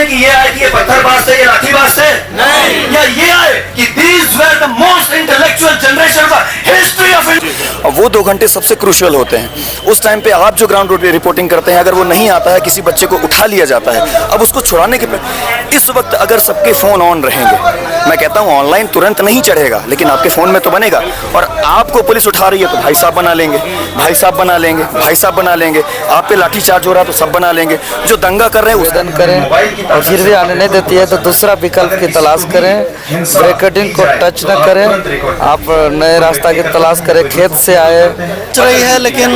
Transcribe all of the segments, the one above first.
हैं कि ये आए कि ये पत्थरबाज से, ये लाठीबाज से, नहीं, या ये आए कि these were the most intellectual generation of the history of India। और वो 2 घंटे सबसे क्रूशियल होते हैं। उस टाइम पे आप जो ग्राउंड रूट पे रिपोर्टिंग करते हैं, अगर वो नहीं आता है, किसी बच्चे को उठा लिया जाता है, अब उसको छुड़ाने के इस वक्त अगर सबके फ़ोन ऑन रहेंगे, मैं कहता हूँ ऑनलाइन तुरंत नहीं चढ़ेगा, लेकिन आपके फ़ोन में तो बनेगा। और आपको पुलिस उठा रही है तो भाई साहब बना लेंगे, भाई साहब बना लेंगे, भाई साहब बना लेंगे। आप पे लाठी चार्ज हो रहा है तो सब बना लेंगे। जो दंगा कर रहे हैं आवेदन करें और फिर भी आने नहीं देती है तो दूसरा विकल्प की तलाश करें। ब्रेकेटिंग को टच न करें, आप नए रास्ता की तलाश करें। खेत से आए रही है, लेकिन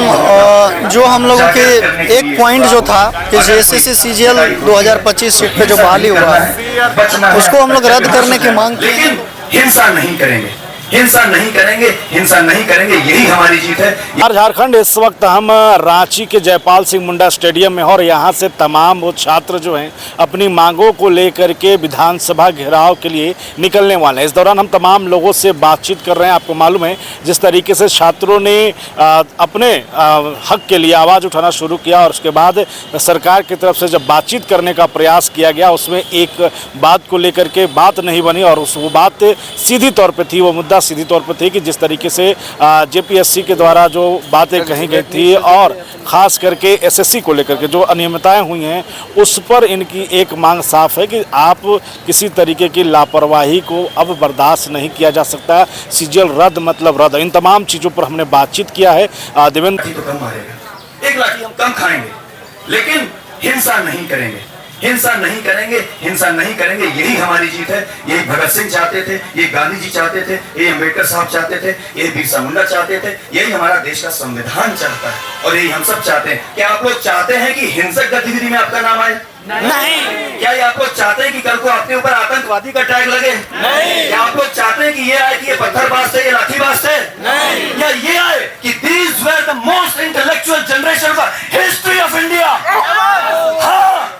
जो हम लोगों के एक पॉइंट जो था कि JSSC CGL 2025 सीट पे जो बहाली हुआ है उसको हम लोग रद्द करने की मांग की। लेकिन हिंसा नहीं करेंगे, हिंसा नहीं करेंगे, हिंसा नहीं करेंगे, यही हमारी जीत है। झारखंड इस वक्त हम रांची के जयपाल सिंह मुंडा स्टेडियम में, और यहाँ से तमाम वो छात्र जो हैं अपनी मांगों को लेकर के विधानसभा घेराव के लिए निकलने वाले हैं। इस दौरान हम तमाम लोगों से बातचीत कर रहे हैं। आपको मालूम है जिस तरीके से छात्रों ने अपने हक के लिए आवाज़ उठाना शुरू किया और उसके बाद सरकार की तरफ से जब बातचीत करने का प्रयास किया गया, उसमें एक बात को लेकर के बात नहीं बनी, और वो बात सीधी तौर पर थी, वो मुद्दा सीधी तौर पर थी कि जिस तरीके से JPSC के द्वारा जो बातें कही गई थी और ख़ास करके SSC को लेकर के जो अनियमितताएं हुई हैं, उस पर इनकी एक मांग साफ है कि आप किसी तरीके की लापरवाही को अब बर्दाश्त नहीं किया जा सकता। CGL रद्द मतलब रद्द। इन तमाम चीज़ों पर हमने बातचीत किया है। देवेंद्र तो कम मारेगा, एक लाठी हम कम खाएंगे, लेकिन हिंसा नहीं करेंगे, हिंसा नहीं करेंगे, हिंसा नहीं करेंगे, यही हमारी जीत है। यही भगत सिंह चाहते थे, ये गांधी जी चाहते थे, ये अम्बेडकर साहब चाहते थे, ये बिरसा मुंडा चाहते थे, यही हमारा देश का संविधान चाहता है और यही हम सब चाहते हैं। क्या आप लोग चाहते हैं कि हिंसक गतिविधि में आपका नाम आए? नहीं। क्या आप लोग चाहते हैं कि कल को आपके ऊपर आतंकवादी का टैग लगे? नहीं। क्या आप लोग चाहते हैं कि ये आए कि ये पत्थरबाज से, ये लाठीबाज से, नहीं, या ये आए कि these were the most intellectual generation of the history of India।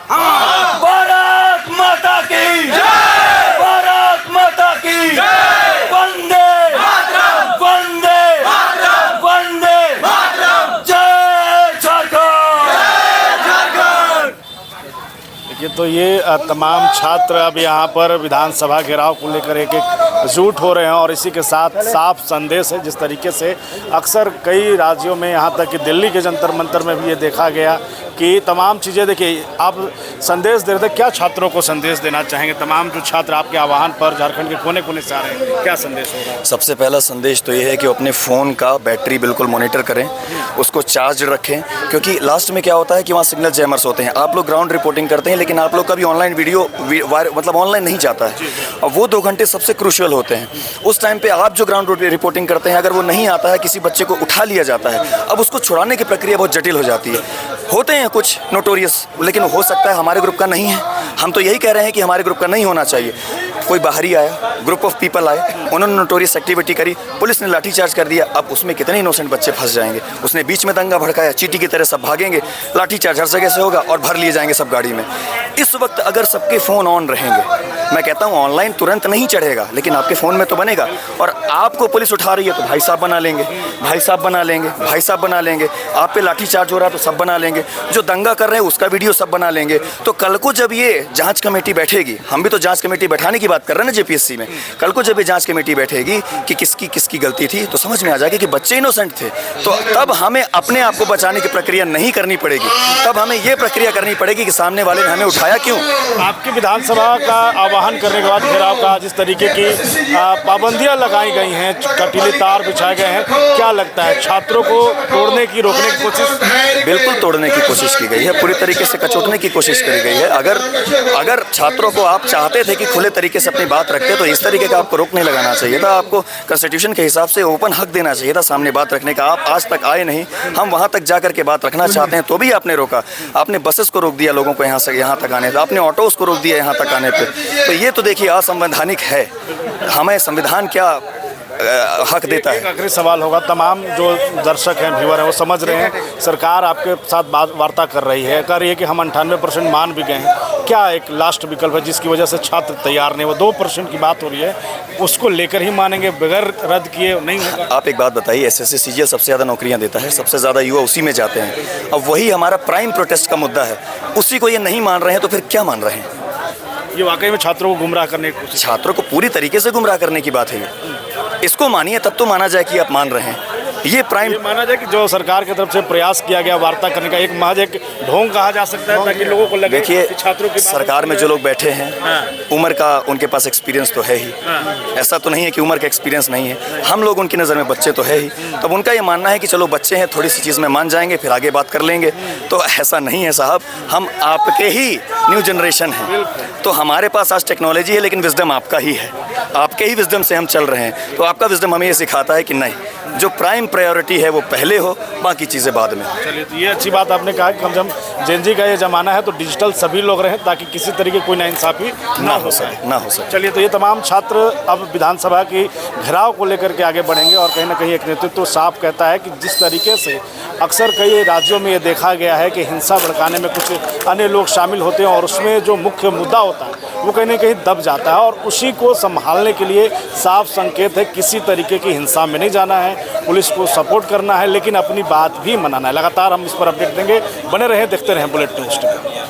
हाँ, भारत माता की जय, भारत माता की जय, वंदे मातरम, वंदे मातरम, वंदे मातरम, जय झारखंड, जय झारखंड। देखिए, तो ये तमाम छात्र अब यहाँ पर विधानसभा घेराव को लेकर एक जुट हो रहे हैं और इसी के साथ साफ संदेश है। जिस तरीके से अक्सर कई राज्यों में, यहाँ तक कि दिल्ली के जंतर मंतर में भी ये देखा गया कि तमाम चीज़ें, देखिए आप संदेश दे रहे थे, क्या छात्रों को संदेश देना चाहेंगे? तमाम जो छात्र आपके आह्वान पर झारखंड के कोने कोने से आ रहे हैं, क्या संदेश होगा? सबसे पहला संदेश तो ये है कि अपने फ़ोन का बैटरी बिल्कुल मॉनिटर करें, उसको चार्ज रखें, क्योंकि लास्ट में क्या होता है कि वहाँ सिग्नल जैमर्स होते हैं। आप लोग ग्राउंड रिपोर्टिंग करते हैं, लेकिन आप लोग का भी ऑनलाइन वीडियो मतलब ऑनलाइन नहीं जाता है, और वो 2 घंटे सबसे क्रूशियल होते हैं। उस टाइम पे आप जो ग्राउंड रूट पे रिपोर्टिंग करते हैं, अगर वो नहीं आता है, किसी बच्चे को उठा लिया जाता है, अब उसको छुड़ाने की प्रक्रिया बहुत जटिल हो जाती है। होते हैं कुछ नोटोरियस, लेकिन हो सकता है हमारे ग्रुप का नहीं है। हम तो यही कह रहे हैं कि हमारे ग्रुप का नहीं होना चाहिए। कोई बाहरी आया, ग्रुप ऑफ पीपल आए, उन्होंने नोटोरियस एक्टिविटी करी, पुलिस ने लाठीचार्ज कर दिया। अब उसमें कितने इनोसेंट बच्चे फंस जाएंगे। उसने बीच में दंगा भड़काया, चींटी की तरह सब भागेंगे, लाठीचार्ज हर जगह से होगा और भर लिए जाएंगे सब गाड़ी में। इस वक्त अगर सबके फ़ोन ऑन रहेंगे, मैं कहता हूँ ऑनलाइन तुरंत नहीं चढ़ेगा, लेकिन आपके फ़ोन में तो बनेगा। और आपको पुलिस उठा रही है तो भाई साहब बना लेंगे, भाई साहब बना लेंगे, भाई साहब बना लेंगे। आप पे लाठीचार्ज हो रहा है तो सब बना लेंगे। जो दंगा कर रहे हैं उसका वीडियो सब बना लेंगे। तो कल को जब ये जांच कमेटी बैठेगी, हम भी तो जांच कमेटी बैठाने की बात कर रहे हैं ना JPSC में, कल को जब ये जांच कमेटी बैठेगी कि किसकी किसकी गलती थी, तो समझ में आ जाएगी कि बच्चे इनोसेंट थे। तो तब हमें अपने आप को बचाने की प्रक्रिया नहीं करनी पड़ेगी, तब हमें ये प्रक्रिया करनी पड़ेगी कि सामने वाले ने हमें उठाया क्यों। आपकी विधानसभा का आह्वान करने के बाद घेराव का जिस तरीके की पाबंदियां लगाई गई हैं, कटीले तार बिछाए गए हैं, क्या लगता है छात्रों को तोड़ने की, रोकने की कोशिश? बिल्कुल तोड़ने की कोशिश की गई है, पूरी तरीके से कचोटने की कोशिश करी गई है। अगर छात्रों को आप चाहते थे कि खुले तरीके से अपनी बात रखते, तो इस तरीके का आपको रोक नहीं लगाना चाहिए था। आपको कॉन्स्टिट्यूशन के हिसाब से ओपन हक देना चाहिए था सामने बात रखने का। आप आज तक आए नहीं, हम वहाँ तक जा करके बात रखना चाहते हैं तो भी आपने रोका। आपने बसेस को रोक दिया लोगों को यहाँ से यहाँ तक आने पे, आपने ऑटोज़ को रोक दिया यहाँ तक आने पे। तो ये तो देखिए असंवैधानिक है। हमें संविधान क्या हक देता है। एक आखिरी सवाल होगा, तमाम जो दर्शक हैं, व्यूअर हैं, वो समझ रहे हैं सरकार आपके साथ वार्ता कर रही है, कह रही है कि हम 98% मान भी गए हैं। क्या एक लास्ट विकल्प है जिसकी वजह से छात्र तैयार नहीं? वो 2% की बात हो रही है, उसको लेकर ही मानेंगे, बगैर रद्द किए नहीं होगा? आप एक बात बताइए, SSC CGL सबसे ज़्यादा नौकरियां देता है, सबसे ज़्यादा युवा उसी में जाते हैं। अब वही हमारा प्राइम प्रोटेस्ट का मुद्दा है, उसी को ये नहीं मान रहे हैं तो फिर क्या मान रहे हैं? ये वाकई में छात्रों को गुमराह करने की कोशिश। छात्रों को पूरी तरीके से गुमराह करने की बात है ये। इसको मानिए तब तो माना जाए कि आप मान रहे हैं। ये प्राइम ये माना जाए कि जो सरकार की तरफ से प्रयास किया गया वार्ता करने का, एक महज एक ढोंग कहा जा सकता है ताकि लोगों को लगे देखिए, कि छात्रों की सरकार में जो लोग बैठे हैं, उम्र का उनके पास एक्सपीरियंस तो है ही। ऐसा तो नहीं है कि उम्र का एक्सपीरियंस नहीं है। हम लोग उनकी नज़र में बच्चे तो है ही। तब उनका ये मानना है कि चलो बच्चे हैं, थोड़ी सी चीज़ में मान जाएंगे, फिर आगे बात कर लेंगे। तो ऐसा नहीं है साहब, हम आपके ही न्यू जनरेशन हैं। तो हमारे पास आज टेक्नोलॉजी है, लेकिन विजडम आपका ही है। आपके ही विजडम से हम चल रहे हैं। तो आपका विजडम हमें ये सिखाता है कि नहीं, जो प्राइम प्रायोरिटी है वो पहले हो, बाकी चीज़ें बाद में। चलिए, तो ये अच्छी बात आपने कहा कि कम से कम जेनजी का ये ज़माना है तो डिजिटल सभी लोग रहें ताकि किसी तरीके कोई नाइंसाफ़ी ना हो सके। चलिए, तो ये तमाम छात्र अब विधानसभा की घेराव को लेकर के आगे बढ़ेंगे और कहीं ना कहीं एक नेतृत्व साफ कहता है कि जिस तरीके से अक्सर कई राज्यों में ये देखा गया है कि हिंसा भड़काने में कुछ अन्य लोग शामिल होते हैं और उसमें जो मुख्य मुद्दा होता है वो कहीं ना कहीं दब जाता है, और उसी को संभालने के लिए साफ संकेत है किसी तरीके की हिंसा में नहीं जाना है, पुलिस को सपोर्ट करना है, लेकिन अपनी बात भी मनाना है। लगातार हम इस पर अपडेट देंगे। बने रहें, देखते रहें बुलेटिन न्यूज़।